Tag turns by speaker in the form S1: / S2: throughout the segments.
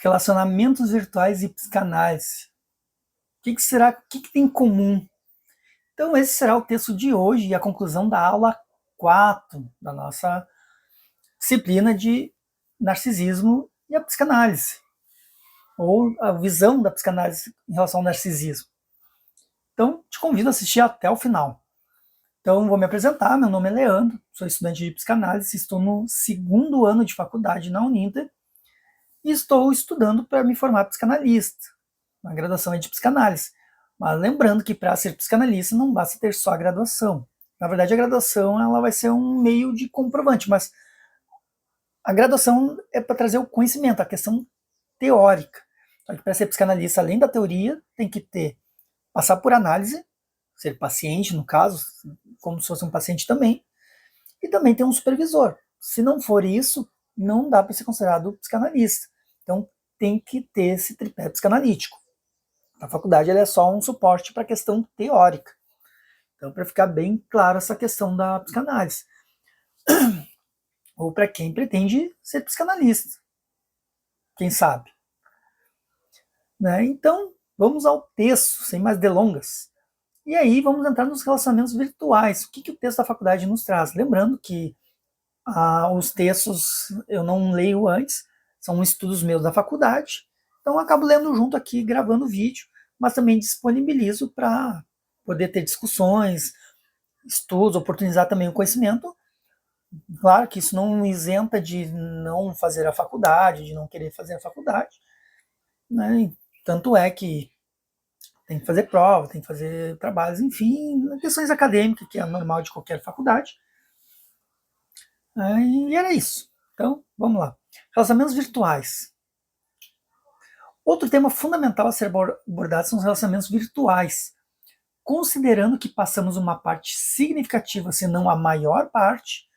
S1: Relacionamentos virtuais e psicanálise. O que tem em comum? Então, esse será o texto de hoje e a conclusão da aula 4 da nossa disciplina de narcisismo e a psicanálise, ou a visão da psicanálise em relação ao narcisismo. Então, te convido a assistir até o final. Então, vou me apresentar, meu nome é Leandro, sou estudante de psicanálise, estou no 2º ano de faculdade na Uninter e estou estudando para me formar psicanalista. A graduação é de psicanálise, mas lembrando que para ser psicanalista não basta ter só a graduação. Na verdade, a graduação ela vai ser um meio de comprovante, mas a graduação é para trazer o conhecimento, a questão teórica. Só que para ser psicanalista, além da teoria, tem que passar por análise, ser paciente, no caso, como se fosse um paciente também, e também ter um supervisor. Se não for isso, não dá para ser considerado psicanalista. Então, tem que ter esse tripé psicanalítico. A faculdade ela é só um suporte para a questão teórica. Então, para ficar bem claro essa questão da psicanálise. Ou para quem pretende ser psicanalista. Quem sabe? Né? Então, vamos ao texto, sem mais delongas. E aí, vamos entrar nos relacionamentos virtuais. O que o texto da faculdade nos traz? Lembrando que os textos eu não leio antes, são estudos meus da faculdade, então eu acabo lendo junto aqui, gravando vídeo, mas também disponibilizo para poder ter discussões, estudos, oportunizar também o conhecimento. Claro que isso não isenta de não fazer a faculdade, de não querer fazer a faculdade, né? Tanto é que tem que fazer prova, tem que fazer trabalhos, enfim, questões acadêmicas, que é normal de qualquer faculdade. E era isso. Então, vamos lá. Relacionamentos virtuais. Outro tema fundamental a ser abordado são os relacionamentos virtuais, considerando que passamos uma parte significativa, se não a maior parte,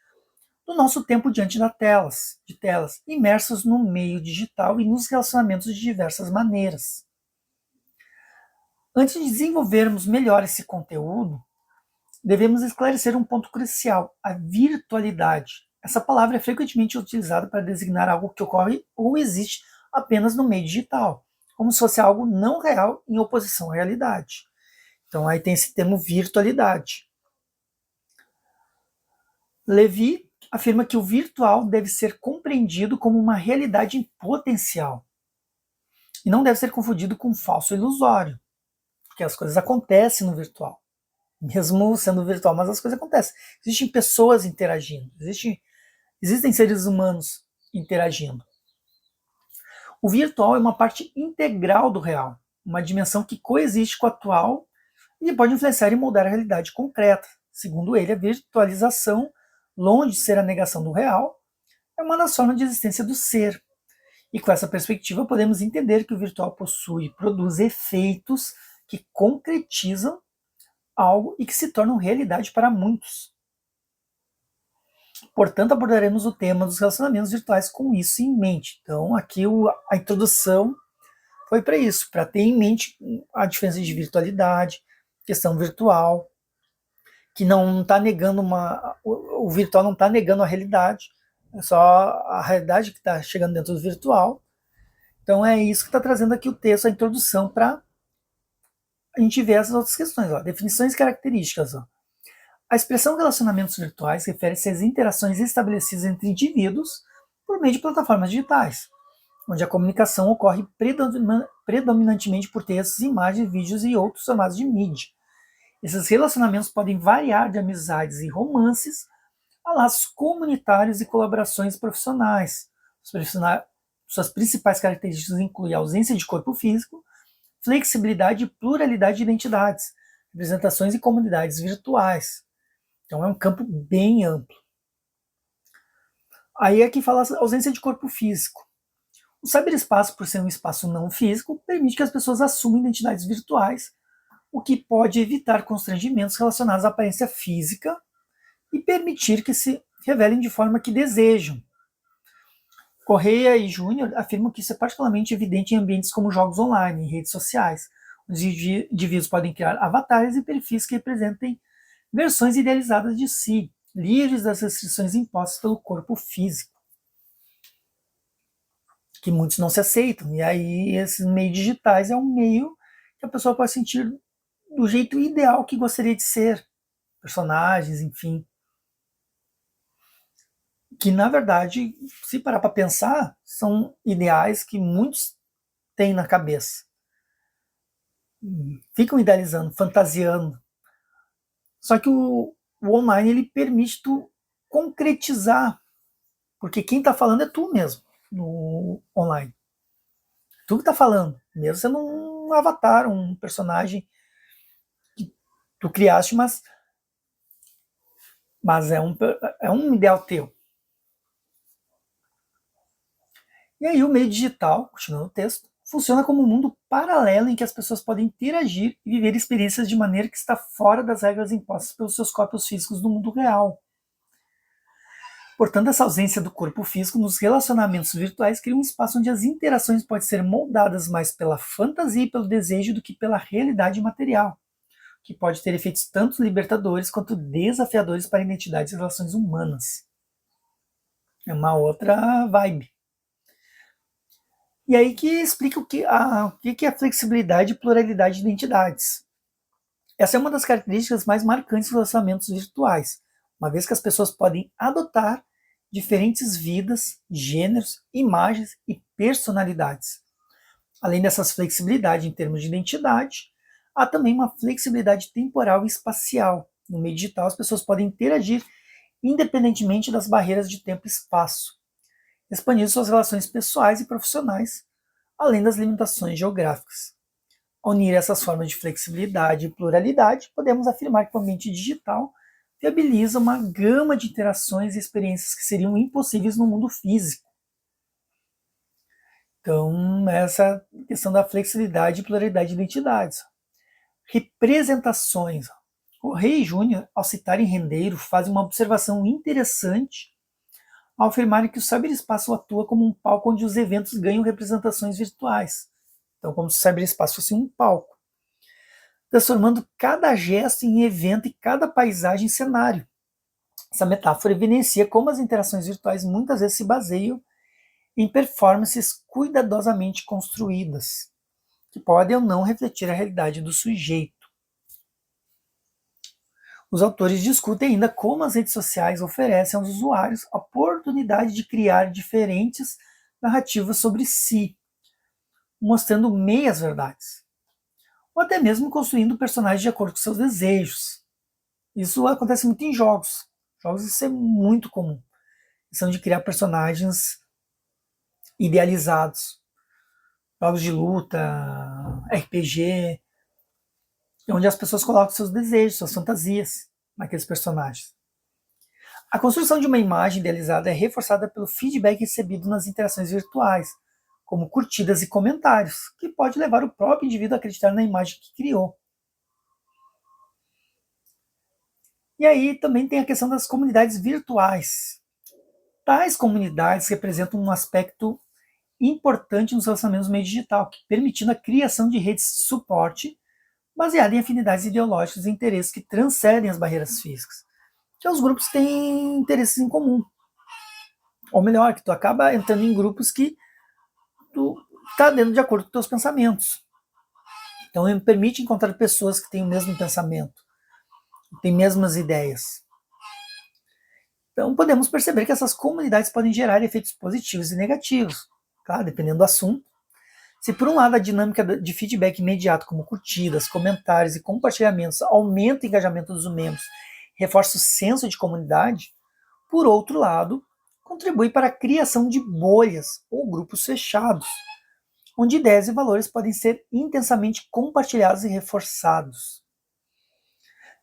S1: do nosso tempo diante de telas, imersos no meio digital e nos relacionamentos de diversas maneiras. Antes de desenvolvermos melhor esse conteúdo, devemos esclarecer um ponto crucial, a virtualidade. Essa palavra é frequentemente utilizada para designar algo que ocorre ou existe apenas no meio digital, como se fosse algo não real em oposição à realidade. Então aí tem esse termo virtualidade. Levi afirma que o virtual deve ser compreendido como uma realidade em potencial e não deve ser confundido com falso ilusório, porque as coisas acontecem no virtual. Mesmo sendo virtual, mas as coisas acontecem. Existem pessoas interagindo, existem seres humanos interagindo. O virtual é uma parte integral do real, uma dimensão que coexiste com a atual e pode influenciar e moldar a realidade concreta. Segundo ele, a virtualização, longe de ser a negação do real, é uma das formas de existência do ser. E com essa perspectiva, podemos entender que o virtual possui e produz efeitos que concretizam algo e que se tornam realidade para muitos. Portanto, abordaremos o tema dos relacionamentos virtuais com isso em mente. Então, aqui a introdução foi para isso, para ter em mente a diferença de virtualidade, questão virtual, que não está negando o virtual não está negando a realidade, é só a realidade que está chegando dentro do virtual. Então é isso que está trazendo aqui o texto, a introdução, para a gente ver essas outras questões. Definições e características. A expressão relacionamentos virtuais refere-se às interações estabelecidas entre indivíduos por meio de plataformas digitais, onde a comunicação ocorre predominantemente por textos, imagens, vídeos e outros formatos de mídia. Esses relacionamentos podem variar de amizades e romances a laços comunitários e colaborações profissionais. Suas principais características incluem a ausência de corpo físico, flexibilidade e pluralidade de identidades, representações e comunidades virtuais. Então é um campo bem amplo. Aí aqui fala a ausência de corpo físico. O cyberespaço, por ser um espaço não físico, permite que as pessoas assumam identidades virtuais, o que pode evitar constrangimentos relacionados à aparência física e permitir que se revelem de forma que desejam. Correia e Júnior afirmam que isso é particularmente evidente em ambientes como jogos online e redes sociais, onde os indivíduos podem criar avatares e perfis que representem versões idealizadas de si, livres das restrições impostas pelo corpo físico. que muitos não se aceitam. E aí esses meios digitais é um meio que a pessoa pode sentir do jeito ideal que gostaria de ser. Personagens, enfim. Que, na verdade, se parar para pensar, são ideais que muitos têm na cabeça. Ficam idealizando, fantasiando. Só que o online ele permite tu concretizar, porque quem está falando é tu mesmo no online. Tu que está falando, mesmo sendo um avatar, um personagem que tu criaste, mas é um ideal teu. E aí o meio digital, continuando o texto, funciona como um mundo paralelo em que as pessoas podem interagir e viver experiências de maneira que está fora das regras impostas pelos seus corpos físicos no mundo real. Portanto, essa ausência do corpo físico nos relacionamentos virtuais cria um espaço onde as interações podem ser moldadas mais pela fantasia e pelo desejo do que pela realidade material, que pode ter efeitos tanto libertadores quanto desafiadores para identidades e relações humanas. É uma outra vibe. E aí que explica o que é flexibilidade e pluralidade de identidades. Essa é uma das características mais marcantes dos relacionamentos virtuais, uma vez que as pessoas podem adotar diferentes vidas, gêneros, imagens e personalidades. Além dessas flexibilidades em termos de identidade, há também uma flexibilidade temporal e espacial. No meio digital, as pessoas podem interagir independentemente das barreiras de tempo e espaço, expandindo suas relações pessoais e profissionais, além das limitações geográficas. Ao unir essas formas de flexibilidade e pluralidade, podemos afirmar que o ambiente digital viabiliza uma gama de interações e experiências que seriam impossíveis no mundo físico. Então, essa questão da flexibilidade e pluralidade de identidades. Representações. O Rei e Júnior, ao citarem Rendeiro, fazem uma observação interessante ao afirmarem que o cyberespaço atua como um palco onde os eventos ganham representações virtuais. Então, como se o cyberespaço fosse um palco, transformando cada gesto em evento e cada paisagem em cenário. Essa metáfora evidencia como as interações virtuais muitas vezes se baseiam em performances cuidadosamente construídas, que podem ou não refletir a realidade do sujeito. Os autores discutem ainda como as redes sociais oferecem aos usuários a oportunidade de criar diferentes narrativas sobre si, mostrando meias verdades, ou até mesmo construindo personagens de acordo com seus desejos. Isso acontece muito em jogos. Jogos isso é muito comum. São de criar personagens idealizados. Jogos de luta, RPG, onde as pessoas colocam seus desejos, suas fantasias naqueles personagens. A construção de uma imagem idealizada é reforçada pelo feedback recebido nas interações virtuais, como curtidas e comentários, que pode levar o próprio indivíduo a acreditar na imagem que criou. E aí também tem a questão das comunidades virtuais. Tais comunidades representam um aspecto importante nos relacionamentos no meio digital, permitindo a criação de redes de suporte baseada em afinidades ideológicas e interesses que transcendem as barreiras físicas. Que os grupos têm interesses em comum. Ou melhor, que tu acaba entrando em grupos que tu está dentro de acordo com os teus pensamentos. Então, ele permite encontrar pessoas que têm o mesmo pensamento, que têm mesmas ideias. Então, podemos perceber que essas comunidades podem gerar efeitos positivos e negativos, claro, dependendo do assunto. Se por um lado a dinâmica de feedback imediato, como curtidas, comentários e compartilhamentos, aumenta o engajamento dos membros, reforça o senso de comunidade, por outro lado, contribui para a criação de bolhas ou grupos fechados, onde ideias e valores podem ser intensamente compartilhados e reforçados,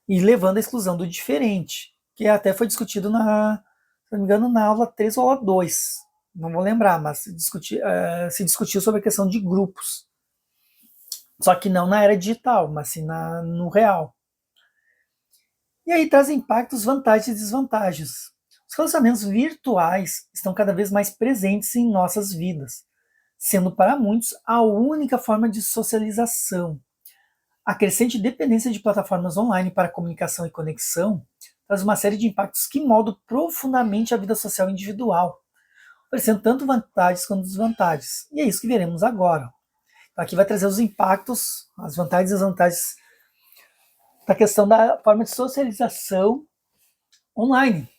S1: e levando à exclusão do diferente, que até foi discutido se não me engano, na aula 3 ou aula 2. Não vou lembrar, mas se discutiu sobre a questão de grupos. Só que não na era digital, mas sim no real. E aí traz impactos, vantagens e desvantagens. Os relacionamentos virtuais estão cada vez mais presentes em nossas vidas, sendo para muitos a única forma de socialização. A crescente dependência de plataformas online para comunicação e conexão traz uma série de impactos que moldam profundamente a vida social individual. oferecendo tanto vantagens quanto desvantagens. E é isso que veremos agora. Então, aqui vai trazer os impactos, as vantagens e desvantagens da questão da forma de socialização online.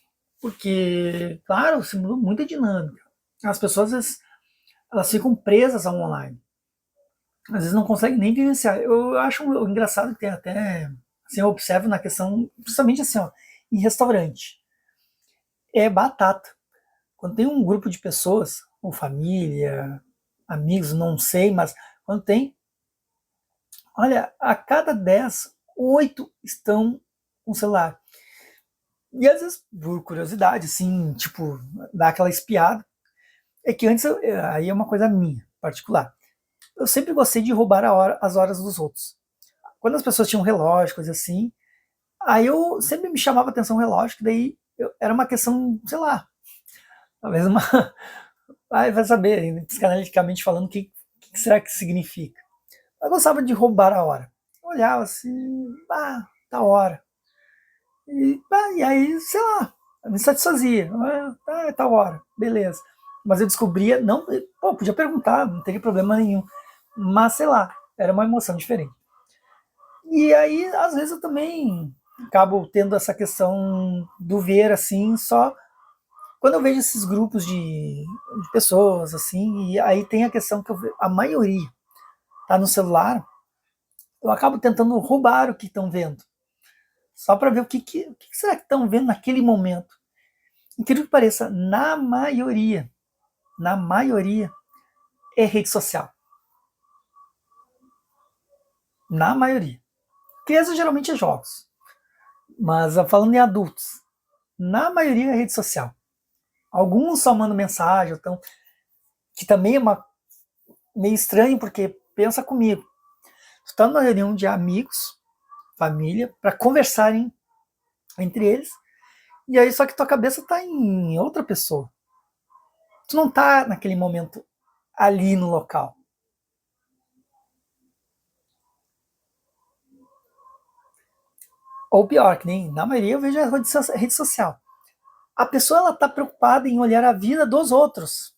S1: Porque, claro, se mudou muita dinâmica. As pessoas, às vezes, elas ficam presas ao online. Às vezes não conseguem nem vivenciar. Eu acho engraçado que tem até, assim, eu observo na questão, principalmente assim, ó, em restaurante. É batata. Quando tem um grupo de pessoas, ou família, amigos, não sei, mas quando tem, olha, a cada 10, 8 estão com o celular. E às vezes, por curiosidade, assim, tipo, dá aquela espiada. É que antes, aí é uma coisa minha, particular. Eu sempre gostei de roubar as horas dos outros. Quando as pessoas tinham relógio, coisa assim, aí eu sempre me chamava a atenção o relógio, que daí era uma questão, sei lá, talvez uma. Ai, vai saber, psicanaliticamente falando, o que será que significa. Eu gostava de roubar a hora. Eu olhava assim, tá hora. E aí, sei lá, me satisfazia. Tá hora, beleza. Mas eu descobria, não, pô, podia perguntar, não teria problema nenhum. Mas sei lá, era uma emoção diferente. E aí, às vezes, eu também acabo tendo essa questão do ver assim, só quando eu vejo esses grupos de pessoas, assim, e aí tem a questão que a maioria tá no celular, eu acabo tentando roubar o que estão vendo. Só para ver o que será que estão vendo naquele momento. Incrível que pareça, na maioria, é rede social. Na maioria. Criança geralmente é jogos. Mas falando em adultos, na maioria é rede social. Alguns só mandam mensagem, então, que também é meio estranho, porque pensa comigo. Tu tá numa reunião de amigos, família, para conversarem entre eles, e aí só que tua cabeça tá em outra pessoa. Tu não tá naquele momento ali no local. Ou pior, que nem na maioria eu vejo a rede social. A pessoa ela tá preocupada em olhar a vida dos outros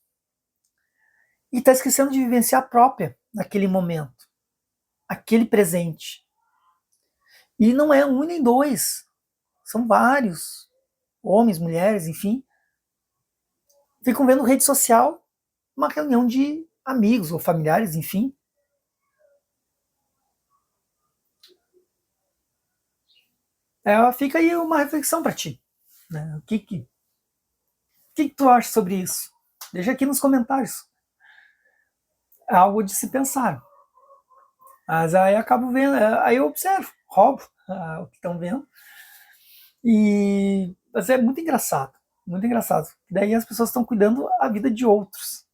S1: e tá esquecendo de vivenciar a própria naquele momento, aquele presente. E não é um nem dois, são vários homens, mulheres, enfim, ficam vendo rede social, uma reunião de amigos ou familiares, enfim. Fica aí uma reflexão para ti. Né? O que tu acha sobre isso? Deixa aqui nos comentários. É algo de se pensar. Mas aí eu acabo vendo, aí eu observo, roubo o que estão vendo. Mas é muito engraçado, muito engraçado. Daí as pessoas estão cuidando a vida de outros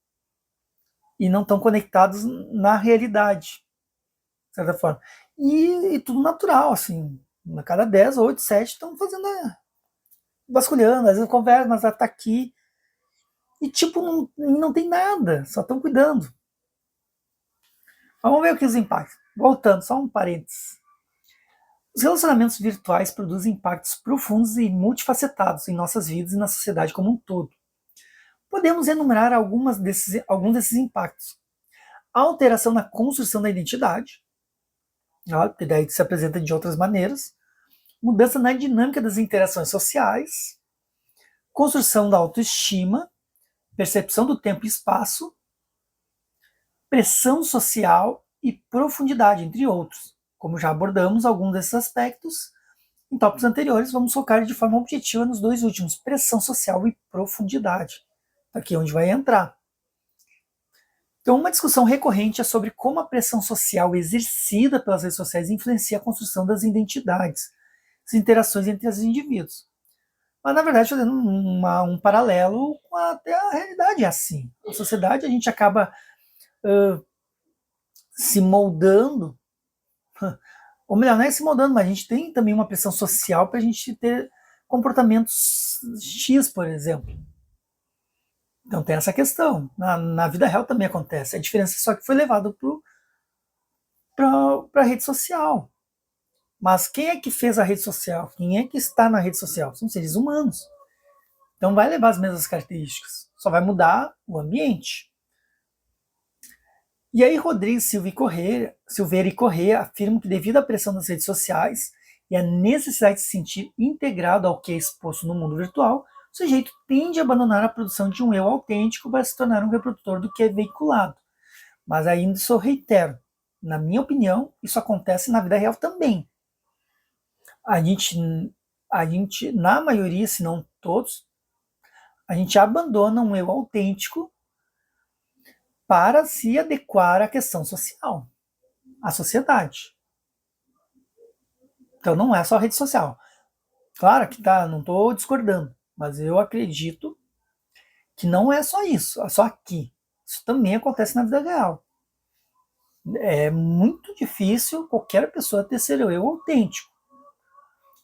S1: e não estão conectados na realidade, de certa forma. E tudo natural, assim. A cada 10, 8, 7 estão fazendo, vasculhando, às vezes conversa, mas ela tá aqui. E tipo, não tem nada, só estão cuidando. Vamos ver o que os impactos. Voltando, só um parênteses. Os relacionamentos virtuais produzem impactos profundos e multifacetados em nossas vidas e na sociedade como um todo. Podemos enumerar alguns desses impactos. A alteração na construção da identidade, que daí se apresenta de outras maneiras. Mudança na dinâmica das interações sociais. Construção da autoestima. Percepção do tempo e espaço. Pressão social e profundidade, entre outros. Como já abordamos alguns desses aspectos em tópicos anteriores, vamos focar de forma objetiva nos dois últimos, pressão social e profundidade. Aqui é onde vai entrar. Então, uma discussão recorrente é sobre como a pressão social exercida pelas redes sociais influencia a construção das identidades, as interações entre os indivíduos. Mas, na verdade, fazendo um paralelo com até a realidade é assim. A sociedade, a gente acaba se moldando, ou melhor, não é se moldando, mas a gente tem também uma pressão social para a gente ter comportamentos X, por exemplo. Então tem essa questão. Na vida real também acontece. A diferença é só que foi levado para a rede social. Mas quem é que fez a rede social? Quem é que está na rede social? São seres humanos. Então vai levar as mesmas características. só vai mudar o ambiente. E aí Rodrigues, Silveira e Corrêa afirmam que devido à pressão das redes sociais e à necessidade de se sentir integrado ao que é exposto no mundo virtual, o sujeito tende a abandonar a produção de um eu autêntico para se tornar um reprodutor do que é veiculado. Mas ainda isso eu reitero, na minha opinião, isso acontece na vida real também. A gente, na maioria, se não todos, a gente abandona um eu autêntico para se adequar à questão social, à sociedade. Então não é só rede social. Claro que não estou discordando, mas eu acredito que não é só isso, é só aqui. Isso também acontece na vida real. É muito difícil qualquer pessoa ter seu eu autêntico.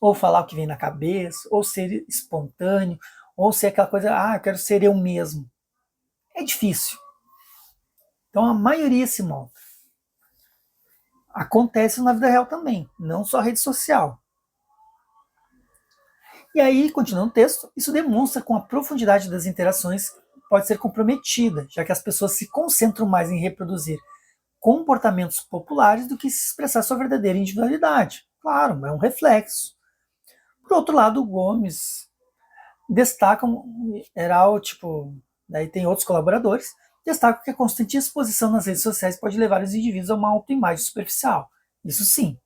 S1: Ou falar o que vem na cabeça, ou ser espontâneo, ou ser aquela coisa, eu quero ser eu mesmo. É difícil. Então a maioria se molda. Acontece na vida real também, não só rede social. E aí, continuando o texto, isso demonstra com a profundidade das interações pode ser comprometida, já que as pessoas se concentram mais em reproduzir comportamentos populares do que se expressar sua verdadeira individualidade. Claro, é um reflexo. Por outro lado, o Gomes destaca, daí tem outros colaboradores, destacam que a constante exposição nas redes sociais pode levar os indivíduos a uma autoimagem superficial. Isso sim.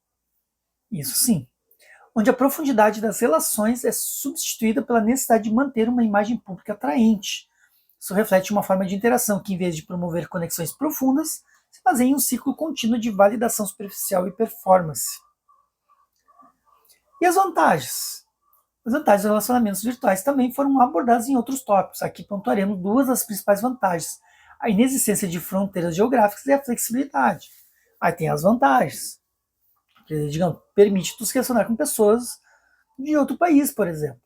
S1: Onde a profundidade das relações é substituída pela necessidade de manter uma imagem pública atraente. Isso reflete uma forma de interação que, em vez de promover conexões profundas, se baseia em um ciclo contínuo de validação superficial e performance. E as vantagens? As vantagens dos relacionamentos virtuais também foram abordadas em outros tópicos. Aqui pontuaremos duas das principais vantagens: a inexistência de fronteiras geográficas e a flexibilidade. Aí tem as vantagens, que, digamos, permite tu se relacionar com pessoas de outro país, por exemplo.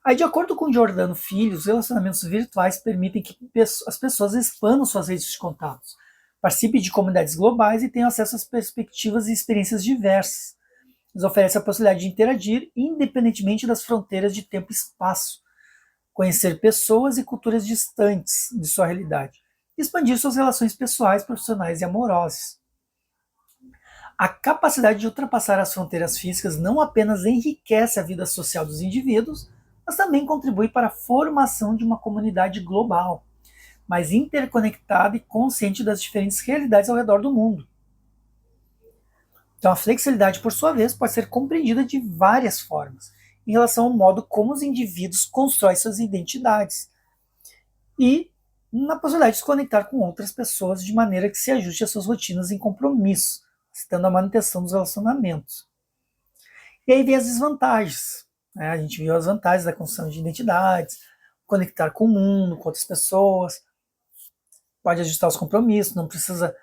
S1: Aí, de acordo com Giordano Filho, os relacionamentos virtuais permitem que as pessoas expandam suas redes de contatos, participem de comunidades globais e tenham acesso às perspectivas e experiências diversas. Eles oferecem a possibilidade de interagir independentemente das fronteiras de tempo e espaço, conhecer pessoas e culturas distantes de sua realidade, e expandir suas relações pessoais, profissionais e amorosas. A capacidade de ultrapassar as fronteiras físicas não apenas enriquece a vida social dos indivíduos, mas também contribui para a formação de uma comunidade global, mais interconectada e consciente das diferentes realidades ao redor do mundo. Então, a flexibilidade, por sua vez, pode ser compreendida de várias formas, em relação ao modo como os indivíduos constroem suas identidades e na possibilidade de se conectar com outras pessoas de maneira que se ajuste às suas rotinas em compromisso, citando a manutenção dos relacionamentos. E aí vem as desvantagens. Né? A gente viu as vantagens da construção de identidades, conectar com o mundo, com outras pessoas, pode ajustar os compromissos, não precisa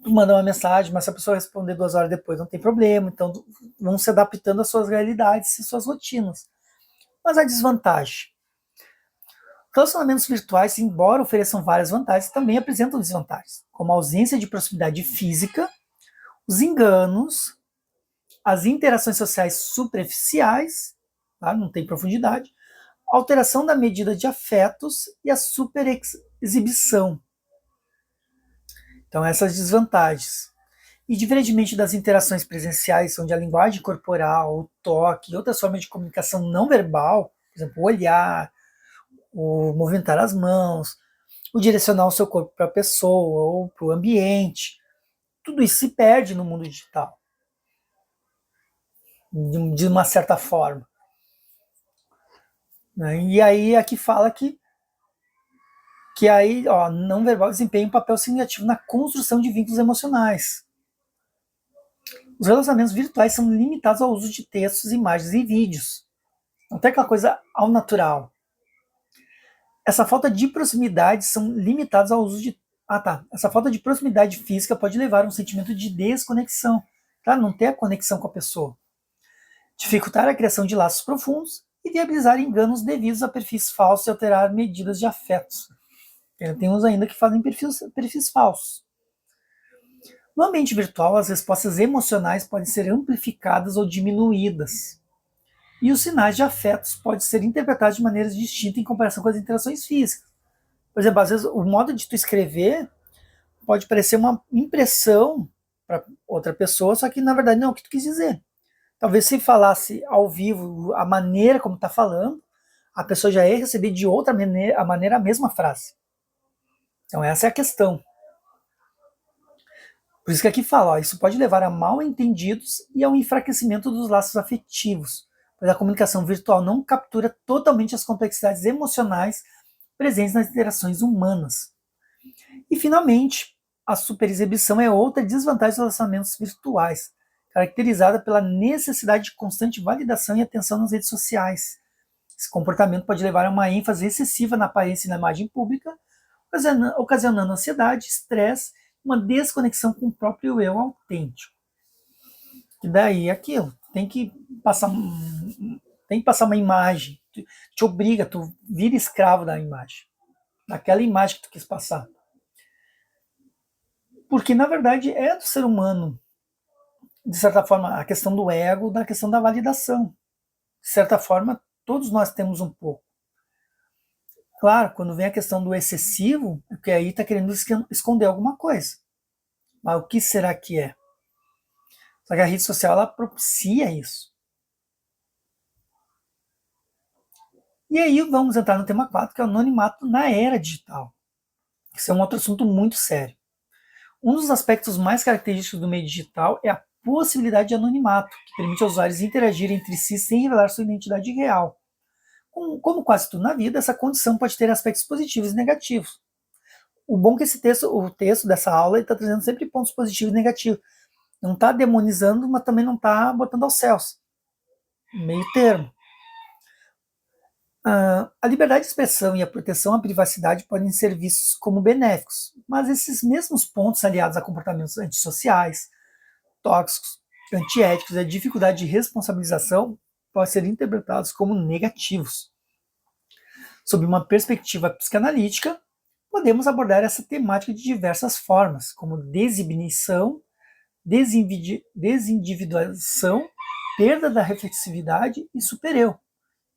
S1: mandar uma mensagem, mas se a pessoa responder 2 horas depois, não tem problema. Então, vão se adaptando às suas realidades e suas rotinas. Mas a desvantagem. Relacionamentos virtuais, embora ofereçam várias vantagens, também apresentam desvantagens, como a ausência de proximidade física, os enganos, as interações sociais superficiais, tá? Não tem profundidade, a alteração da medida de afetos e a superexibição. Então, essas desvantagens. E diferentemente das interações presenciais, onde a linguagem corporal, o toque e outras formas de comunicação não verbal, por exemplo, o olhar, o movimentar as mãos, o direcionar o seu corpo para a pessoa ou para o ambiente, tudo isso se perde no mundo digital, de uma certa forma. E aí aqui fala que aí, não verbal desempenha um papel significativo na construção de vínculos emocionais. Os relacionamentos virtuais são limitados ao uso de textos, imagens e vídeos. Não tem aquela coisa ao natural. Essa falta de proximidade são limitados ao uso de... Essa falta de proximidade física pode levar a um sentimento de desconexão. Tá? Não ter a conexão com a pessoa. Dificultar a criação de laços profundos e viabilizar enganos devidos a perfis falsos e alterar medidas de afetos. Tem uns ainda que fazem perfis falsos. No ambiente virtual, as respostas emocionais podem ser amplificadas ou diminuídas. E os sinais de afetos podem ser interpretados de maneiras distintas em comparação com as interações físicas. Por exemplo, às vezes o modo de tu escrever pode parecer uma impressão para outra pessoa, só que na verdade não é o que tu quis dizer. Talvez se falasse ao vivo a maneira como está falando, a pessoa já ia receber de outra maneira a mesma frase. Então essa é a questão. Por isso que aqui fala, ó, isso pode levar a mal entendidos e ao enfraquecimento dos laços afetivos, pois a comunicação virtual não captura totalmente as complexidades emocionais presentes nas interações humanas. E, finalmente, a superexibição é outra desvantagem dos relacionamentos virtuais, caracterizada pela necessidade de constante validação e atenção nas redes sociais. Esse comportamento pode levar a uma ênfase excessiva na aparência e na imagem pública, ocasionando ansiedade, estresse, uma desconexão com o próprio eu autêntico. E daí aquilo, tem que passar uma imagem, te obriga, tu vira escravo da imagem, daquela imagem que tu quis passar. Porque, na verdade, é do ser humano, de certa forma, a questão do ego, da questão da validação. De certa forma, todos nós temos um pouco. Claro, quando vem a questão do excessivo, é porque aí está querendo esconder alguma coisa. Mas o que será que é? Só que a rede social, ela propicia isso. E aí vamos entrar no tema 4, que é o anonimato na era digital. Isso é um outro assunto muito sério. Um dos aspectos mais característicos do meio digital é a possibilidade de anonimato, que permite aos usuários interagirem entre si sem revelar sua identidade real. Como quase tudo na vida, essa condição pode ter aspectos positivos e negativos. O bom é que o texto dessa aula está trazendo sempre pontos positivos e negativos. Não está demonizando, mas também não está botando aos céus. Meio termo. A liberdade de expressão e a proteção à privacidade podem ser vistos como benéficos, mas esses mesmos pontos aliados a comportamentos antissociais, tóxicos, antiéticos e a dificuldade de responsabilização podem ser interpretados como negativos. Sob uma perspectiva psicanalítica, podemos abordar essa temática de diversas formas, como desinibição, desindividuação, perda da reflexividade e supereu.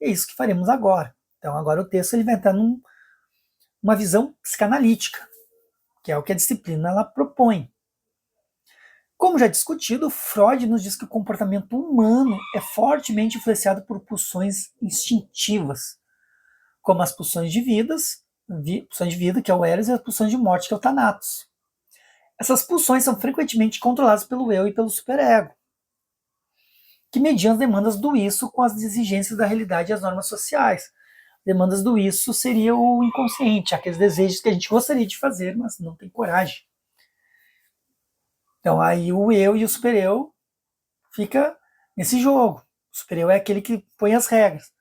S1: É isso que faremos agora. Então agora o texto ele vai entrar numa visão psicanalítica, que é o que a disciplina ela propõe. Como já discutido, Freud nos diz que o comportamento humano é fortemente influenciado por pulsões instintivas, como as pulsões de vida, que é o Eros, e as pulsões de morte, que é o Thanatos. Essas pulsões são frequentemente controladas pelo eu e pelo superego, que mediam as demandas do isso com as exigências da realidade e as normas sociais. Demandas do isso seria o inconsciente, aqueles desejos que a gente gostaria de fazer, mas não tem coragem. Então aí o eu e o supereu fica nesse jogo. O supereu é aquele que põe as regras.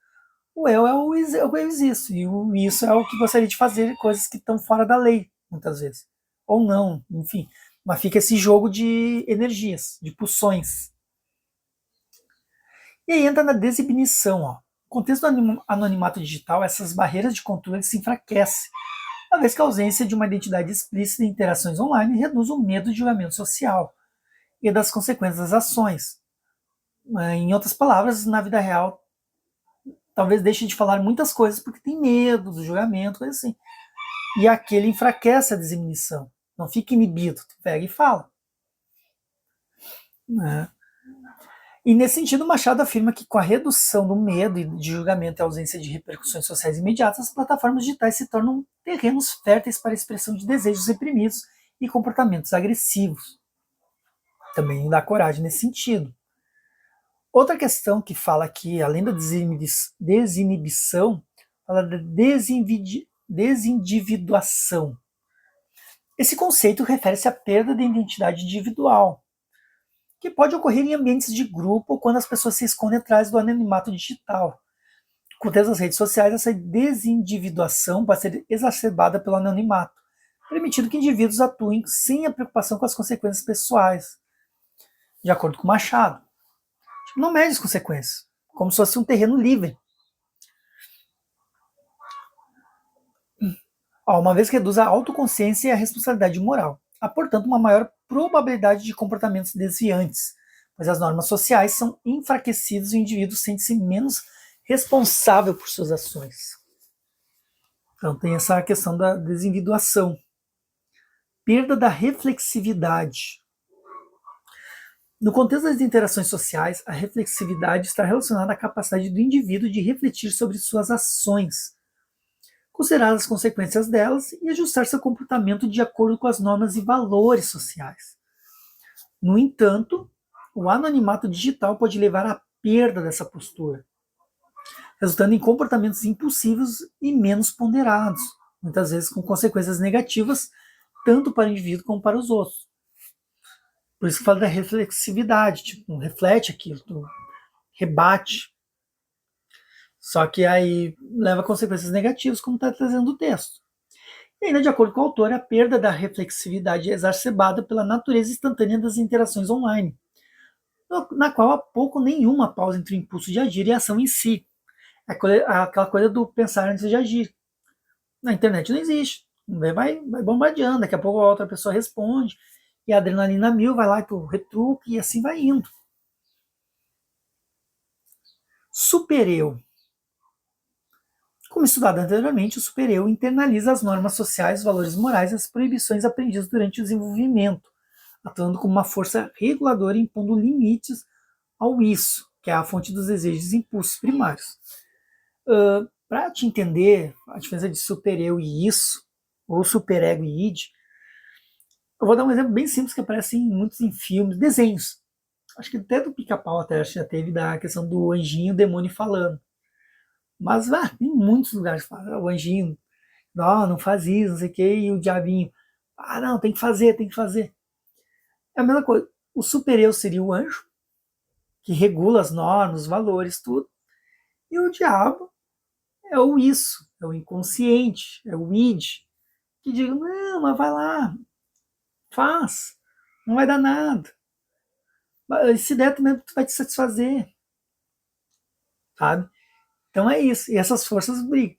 S1: O eu é o eu existo, e o isso é o que gostaria de fazer, coisas que estão fora da lei, muitas vezes. Ou não, enfim. Mas fica esse jogo de energias, de pulsões. E aí entra na desinibição. Ó. No contexto do anonimato digital, essas barreiras de controle se enfraquecem, uma vez que a ausência de uma identidade explícita em interações online reduz o medo de julgamento social e das consequências das ações. Em outras palavras, na vida real, talvez deixe de falar muitas coisas porque tem medo do julgamento, coisa assim. E aquele enfraquece a desinibição. Não fica inibido, tu pega e fala. Né? E nesse sentido, Machado afirma que com a redução do medo e de julgamento e a ausência de repercussões sociais imediatas, as plataformas digitais se tornam terrenos férteis para a expressão de desejos reprimidos e comportamentos agressivos. Também dá coragem nesse sentido. Outra questão que fala aqui, além da desinibição, fala da desindividuação. Esse conceito refere-se à perda da identidade individual, que pode ocorrer em ambientes de grupo ou quando as pessoas se escondem atrás do anonimato digital. Com o texto das redes sociais, essa desindividuação pode ser exacerbada pelo anonimato, permitindo que indivíduos atuem sem a preocupação com as consequências pessoais, de acordo com Machado. Não mede as consequências, como se fosse um terreno livre. Uma vez que reduz a autoconsciência e a responsabilidade moral. Há, portanto, uma maior probabilidade de comportamentos desviantes, pois as normas sociais são enfraquecidas e o indivíduo sente-se menos responsável por suas ações. Então tem essa questão da desindividuação. Perda da reflexividade. No contexto das interações sociais, a reflexividade está relacionada à capacidade do indivíduo de refletir sobre suas ações, considerar as consequências delas e ajustar seu comportamento de acordo com as normas e valores sociais. No entanto, o anonimato digital pode levar à perda dessa postura, resultando em comportamentos impulsivos e menos ponderados, muitas vezes com consequências negativas tanto para o indivíduo como para os outros. Por isso que fala da reflexividade, tipo, reflete aquilo, tu rebate. Só que aí leva a consequências negativas, como está trazendo o texto. E ainda de acordo com o autor, a perda da reflexividade é exacerbada pela natureza instantânea das interações online, na qual há pouco nenhuma pausa entre o impulso de agir e a ação em si. É aquela coisa do pensar antes de agir. Na internet não existe. Vai bombardeando, daqui a pouco a outra pessoa responde, e a adrenalina mil vai lá e tu retruca, e assim vai indo. Supereu. Como estudado anteriormente, o supereu internaliza as normas sociais, os valores morais e as proibições aprendidas durante o desenvolvimento, atuando como uma força reguladora e impondo limites ao isso, que é a fonte dos desejos e impulsos primários. Para te entender a diferença de supereu e isso, ou superego e id, eu vou dar um exemplo bem simples que aparece muitos em filmes, desenhos. Acho que até do Pica-Pau até já teve da questão do anjinho, demônio falando. Mas tem muitos lugares que fala, o anjinho, não faz isso, não sei o que, e o diabinho, não, tem que fazer, tem que fazer. É a mesma coisa. O super-eu seria o anjo, que regula as normas, os valores, tudo. E o diabo é o isso, é o inconsciente, é o id, que diga, não, mas vai lá, faz, não vai dar nada. Se der, também tu vai te satisfazer, sabe? Então é isso. E essas forças brigam.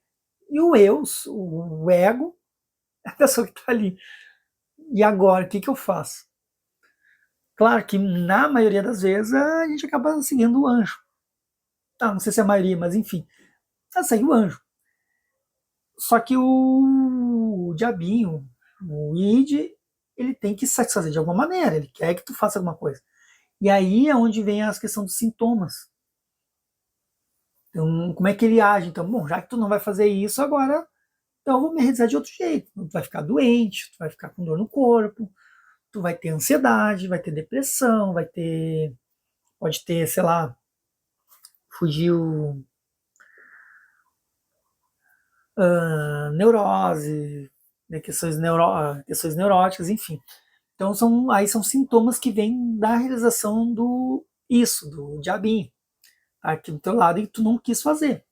S1: E o eu, o ego, é a pessoa que está ali. E agora, o que eu faço? Claro que na maioria das vezes a gente acaba seguindo o anjo. Não sei se é a maioria, mas enfim. Segue o anjo. Só que o diabinho, o id, ele tem que satisfazer de alguma maneira. Ele quer que tu faça alguma coisa. E aí é onde vem a questão dos sintomas. Então, como é que ele age? Então, bom, já que tu não vai fazer isso agora, então eu vou me realizar de outro jeito. Tu vai ficar doente, tu vai ficar com dor no corpo, tu vai ter ansiedade, vai ter depressão, pode ter, sei lá, fugiu neurose, né, questões neuróticas, enfim. Então aí são sintomas que vêm da realização do diabinho, tá aqui do teu lado e tu não quis fazer.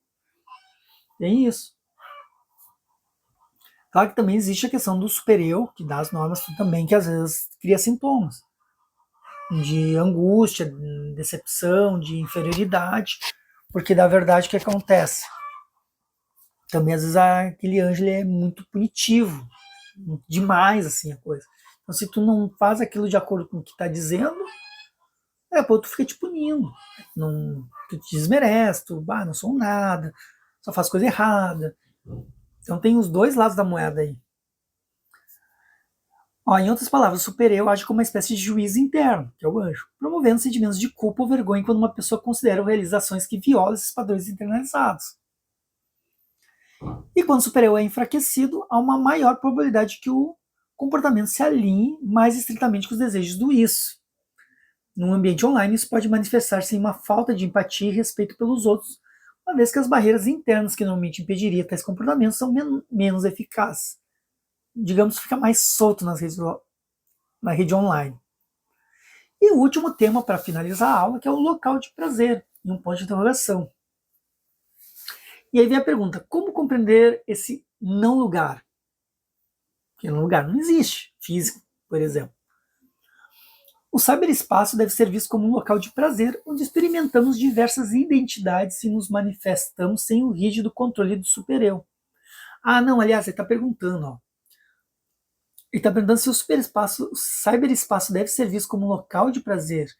S1: Tem isso. Claro que também existe a questão do super-eu, que dá as normas também, que às vezes cria sintomas de angústia, de decepção, de inferioridade, porque na verdade o que acontece? Também às vezes aquele anjo é muito punitivo, demais assim a coisa. Então se tu não faz aquilo de acordo com o que está dizendo, tu fica te punindo, tu te desmerece, tu não sou nada, só faz coisa errada. Então tem os dois lados da moeda aí. Em outras palavras, o super-eu age como uma espécie de juiz interno, que é o anjo, promovendo sentimentos de culpa ou vergonha quando uma pessoa considera ou realiza ações que violam esses padrões internalizados. E quando o super-eu é enfraquecido, há uma maior probabilidade que o comportamento se alinhe mais estritamente com os desejos do isso. Num ambiente online, isso pode manifestar-se em uma falta de empatia e respeito pelos outros, uma vez que as barreiras internas que normalmente impediriam tais comportamentos são menos eficazes. Digamos, fica mais solto na rede online. E o último tema para finalizar a aula, que é o local de prazer, e um ponto de interrogação. E aí vem a pergunta, como compreender esse não lugar? Porque um lugar não existe, físico, por exemplo. O cyberespaço deve ser visto como um local de prazer, onde experimentamos diversas identidades e nos manifestamos sem o rígido controle do super-eu. Não, aliás, ele está perguntando, Ele está perguntando se o cyberespaço deve ser visto como um local de prazer,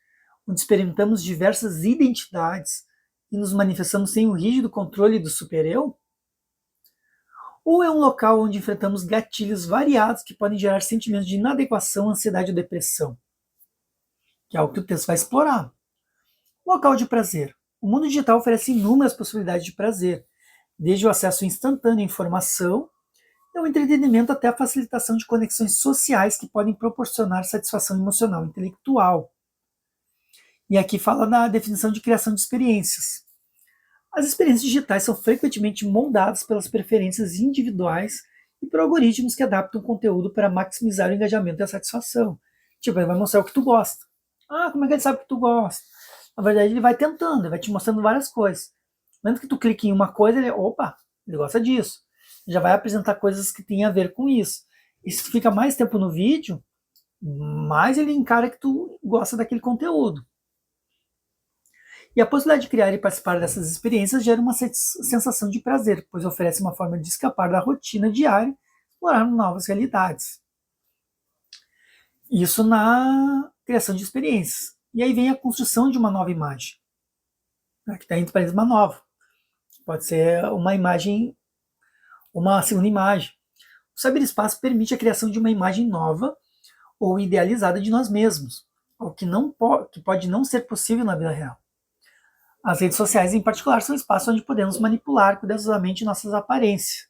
S1: onde experimentamos diversas identidades e nos manifestamos sem o rígido controle do super-eu? Ou é um local onde enfrentamos gatilhos variados que podem gerar sentimentos de inadequação, ansiedade ou depressão? Que é o que o texto vai explorar. Local de prazer. O mundo digital oferece inúmeras possibilidades de prazer, desde o acesso instantâneo à informação, ao entretenimento até a facilitação de conexões sociais que podem proporcionar satisfação emocional e intelectual. E aqui fala da definição de criação de experiências. As experiências digitais são frequentemente moldadas pelas preferências individuais e por algoritmos que adaptam o conteúdo para maximizar o engajamento e a satisfação. Tipo, ele vai mostrar o que tu gosta. Ah, como é que ele sabe que tu gosta? Na verdade, ele vai tentando, ele vai te mostrando várias coisas. Antes que tu clique em uma coisa, ele gosta disso. Já vai apresentar coisas que têm a ver com isso. E se tu fica mais tempo no vídeo, mais ele encara que tu gosta daquele conteúdo. E a possibilidade de criar e participar dessas experiências gera uma sensação de prazer, pois oferece uma forma de escapar da rotina diária e explorar novas realidades. Isso na criação de experiências. E aí vem a construção de uma nova imagem. Aqui está entre parênteses uma nova. Pode ser uma imagem, uma segunda imagem. O cyberespaço permite a criação de uma imagem nova ou idealizada de nós mesmos, o que pode não ser possível na vida real. As redes sociais, em particular, são espaços onde podemos manipular cuidadosamente nossas aparências,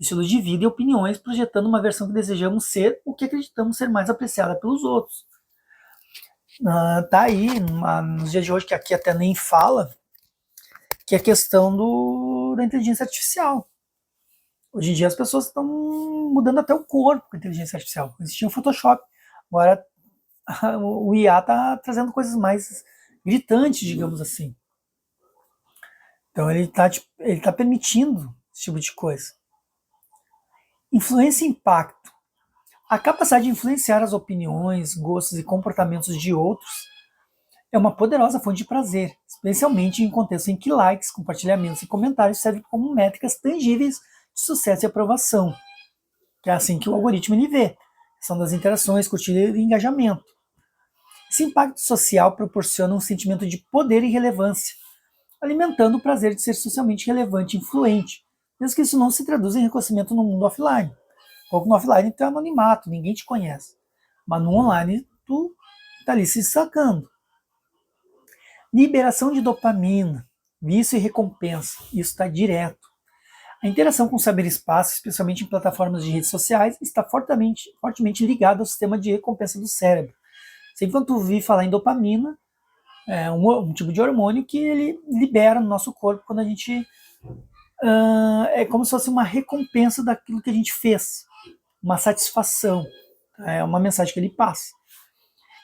S1: estilo de vida e opiniões, projetando uma versão que desejamos ser ou que acreditamos ser mais apreciada pelos outros. Tá aí, nos dias de hoje, que aqui até nem fala, que é a questão da inteligência artificial. Hoje em dia as pessoas estão mudando até o corpo com a inteligência artificial. Existia o Photoshop, agora o IA está trazendo coisas mais gritantes, digamos assim. Então ele tá permitindo esse tipo de coisa. Influência e impacto. A capacidade de influenciar as opiniões, gostos e comportamentos de outros é uma poderosa fonte de prazer, especialmente em contextos em que likes, compartilhamentos e comentários servem como métricas tangíveis de sucesso e aprovação. Que é assim que o algoritmo ele vê. São das interações, curtida e engajamento. Esse impacto social proporciona um sentimento de poder e relevância, alimentando o prazer de ser socialmente relevante e influente, mesmo que isso não se traduza em reconhecimento no mundo offline. Pouco no offline tu é anonimato, ninguém te conhece. Mas no online tu tá ali se destacando. Liberação de dopamina, vício e recompensa, isso está direto. A interação com o cyberespaço, especialmente em plataformas de redes sociais, está fortemente ligada ao sistema de recompensa do cérebro. Sempre quando tu ouvir falar em dopamina, é um tipo de hormônio que ele libera no nosso corpo quando a gente... é como se fosse uma recompensa daquilo que a gente fez, uma satisfação. É uma mensagem que ele passa.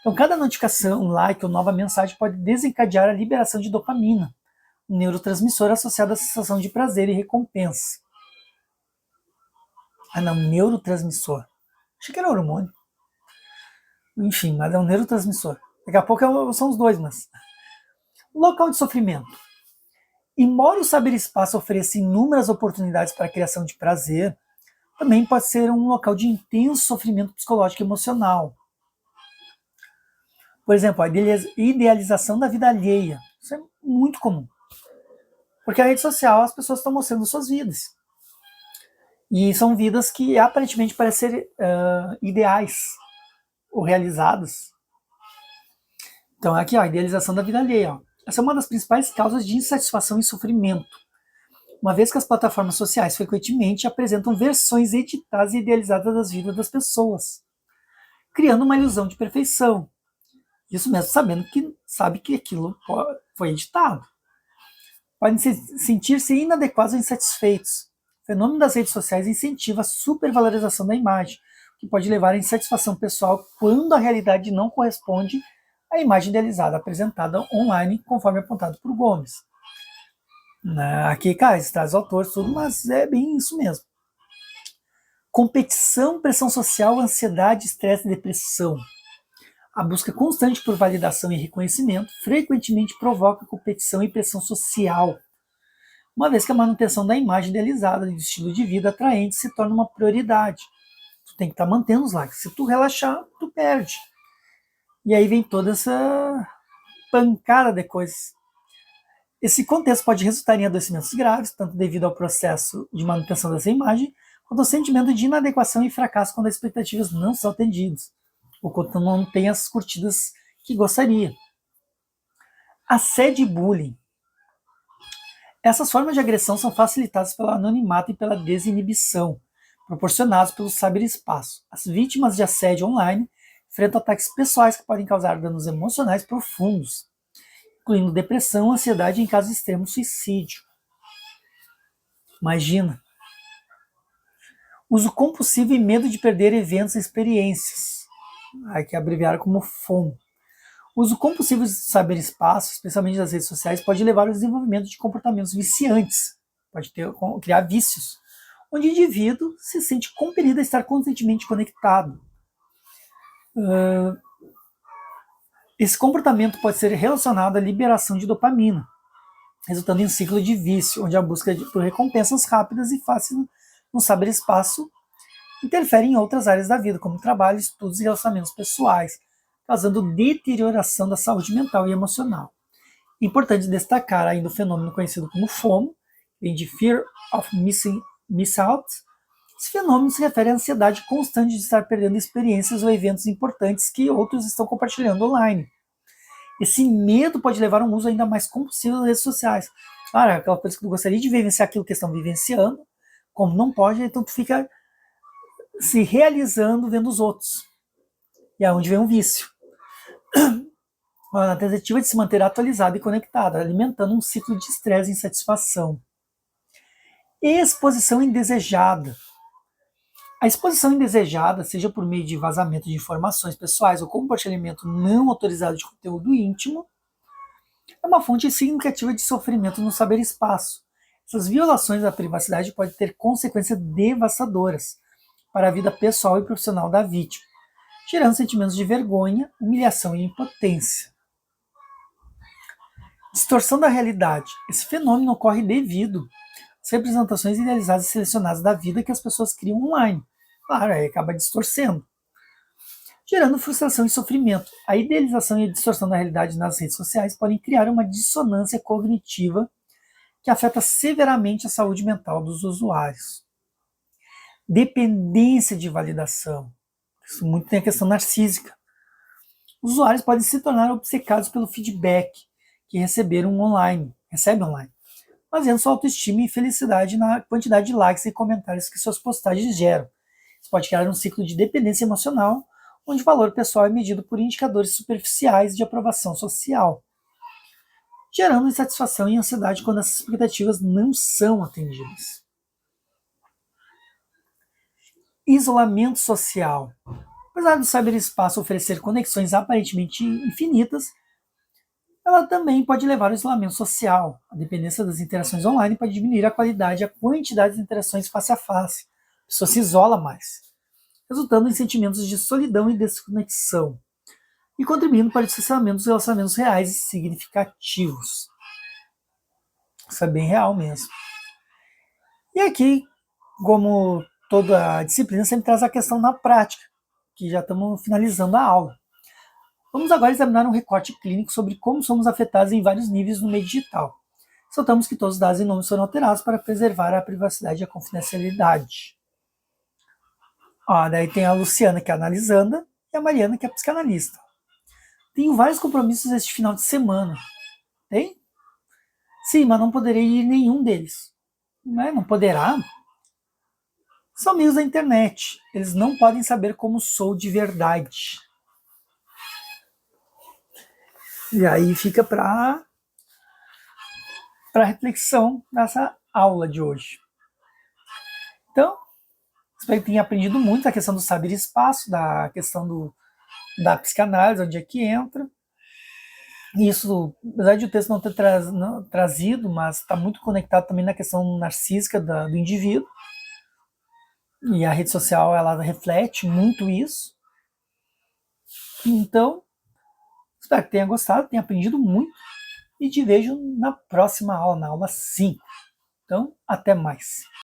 S1: Então, cada notificação, um like ou nova mensagem pode desencadear a liberação de dopamina, um neurotransmissor associado à sensação de prazer e recompensa. Ah, não, neurotransmissor. Achei que era hormônio. Enfim, mas é um neurotransmissor. Daqui a pouco são os dois, mas... Local de sofrimento. Embora o cyberespaço ofereça inúmeras oportunidades para a criação de prazer, também pode ser um local de intenso sofrimento psicológico e emocional. Por exemplo, a idealização da vida alheia. Isso é muito comum. Porque a rede social, as pessoas estão mostrando suas vidas. E são vidas que aparentemente parecem ser ideais ou realizadas. Então, aqui, ó, a idealização da vida alheia. Ó. Essa é uma das principais causas de insatisfação e sofrimento, uma vez que as plataformas sociais frequentemente apresentam versões editadas e idealizadas das vidas das pessoas, criando uma ilusão de perfeição. Isso mesmo sabe que aquilo foi editado. Podem sentir-se inadequados ou insatisfeitos. O fenômeno das redes sociais incentiva a supervalorização da imagem, que pode levar à insatisfação pessoal quando a realidade não corresponde à imagem idealizada apresentada online, conforme apontado por Gomes. Aqui, cara, isso traz autores, tudo, mas é bem isso mesmo. Competição, pressão social, ansiedade, estresse e depressão. A busca constante por validação e reconhecimento frequentemente provoca competição e pressão social, uma vez que a manutenção da imagem idealizada e do estilo de vida atraente se torna uma prioridade. Tu tem que estar mantendo os likes. Se tu relaxar, tu perde. E aí vem toda pancada de coisas. Esse contexto pode resultar em adoecimentos graves, tanto devido ao processo de manutenção dessa imagem, quanto ao sentimento de inadequação e fracasso quando as expectativas não são atendidas, ou quando não tem as curtidas que gostaria. Assédio e bullying. Essas formas de agressão são facilitadas pelo anonimato e pela desinibição, proporcionados pelo cyberespaço. As vítimas de assédio online enfrentam ataques pessoais que podem causar danos emocionais profundos, incluindo depressão, ansiedade e, em casos extremos, suicídio. Imagina. Uso compulsivo e medo de perder eventos e experiências, que é abreviado como FOMO. O uso compulsivo do cyberespaço, especialmente das redes sociais, pode levar ao desenvolvimento de comportamentos viciantes, pode criar vícios, onde o indivíduo se sente compelido a estar constantemente conectado. Esse comportamento pode ser relacionado à liberação de dopamina, resultando em um ciclo de vício, onde a busca por recompensas rápidas e fáceis no cyberespaço interfere em outras áreas da vida, como trabalho, estudos e relacionamentos pessoais, causando deterioração da saúde mental e emocional. É importante destacar ainda o fenômeno conhecido como FOMO, vem de Fear of Miss Out. Esse fenômeno se refere à ansiedade constante de estar perdendo experiências ou eventos importantes que outros estão compartilhando online. Esse medo pode levar a um uso ainda mais compulsivo das redes sociais. Claro, aquela coisa que tu gostaria de vivenciar aquilo que estão vivenciando, como não pode, então tu fica se realizando vendo os outros. E é onde vem um vício. Na tentativa de se manter atualizado e conectado, alimentando um ciclo de estresse e insatisfação. Exposição indesejada. A exposição indesejada, seja por meio de vazamento de informações pessoais ou compartilhamento não autorizado de conteúdo íntimo, é uma fonte significativa de sofrimento no cyberespaço. Essas violações da privacidade podem ter consequências devastadoras para a vida pessoal e profissional da vítima, gerando sentimentos de vergonha, humilhação e impotência. Distorção da realidade. Esse fenômeno ocorre devido às representações idealizadas e selecionadas da vida que as pessoas criam online. Claro, aí acaba distorcendo, gerando frustração e sofrimento. A idealização e a distorção da realidade nas redes sociais podem criar uma dissonância cognitiva que afeta severamente a saúde mental dos usuários. Dependência de validação. Isso muito tem a questão narcísica. Os usuários podem se tornar obcecados pelo feedback que recebem online, baseando sua autoestima e felicidade na quantidade de likes e comentários que suas postagens geram. Isso pode criar um ciclo de dependência emocional, onde o valor pessoal é medido por indicadores superficiais de aprovação social, gerando insatisfação e ansiedade quando essas expectativas não são atendidas. Isolamento social. Apesar do cyberespaço oferecer conexões aparentemente infinitas, ela também pode levar ao isolamento social. A dependência das interações online pode diminuir a qualidade e a quantidade de interações face a face. A pessoa se isola mais, resultando em sentimentos de solidão e desconexão, e contribuindo para o distanciamento dos relacionamentos reais e significativos. Isso é bem real mesmo. E aqui, como toda a disciplina, sempre traz a questão na prática, que já estamos finalizando a aula. Vamos agora examinar um recorte clínico sobre como somos afetados em vários níveis no meio digital. Ressaltamos que todos os dados e nomes foram alterados para preservar a privacidade e a confidencialidade. Daí tem a Luciana, que é analisanda, e a Mariana, que é psicanalista. Tenho vários compromissos este final de semana. Tem? Sim, mas não poderei ir em nenhum deles. Não poderá? São amigos da internet. Eles não podem saber como sou de verdade. E aí fica para reflexão nessa aula de hoje. Então, espero que tenha aprendido muito a questão do cyberespaço, da questão da psicanálise, onde é que entra. Isso, apesar de o texto não ter trazido, mas está muito conectado também na questão narcísica do indivíduo. E a rede social, ela reflete muito isso. Então, espero que tenha gostado, tenha aprendido muito. E te vejo na próxima aula, na aula 5. Então, até mais.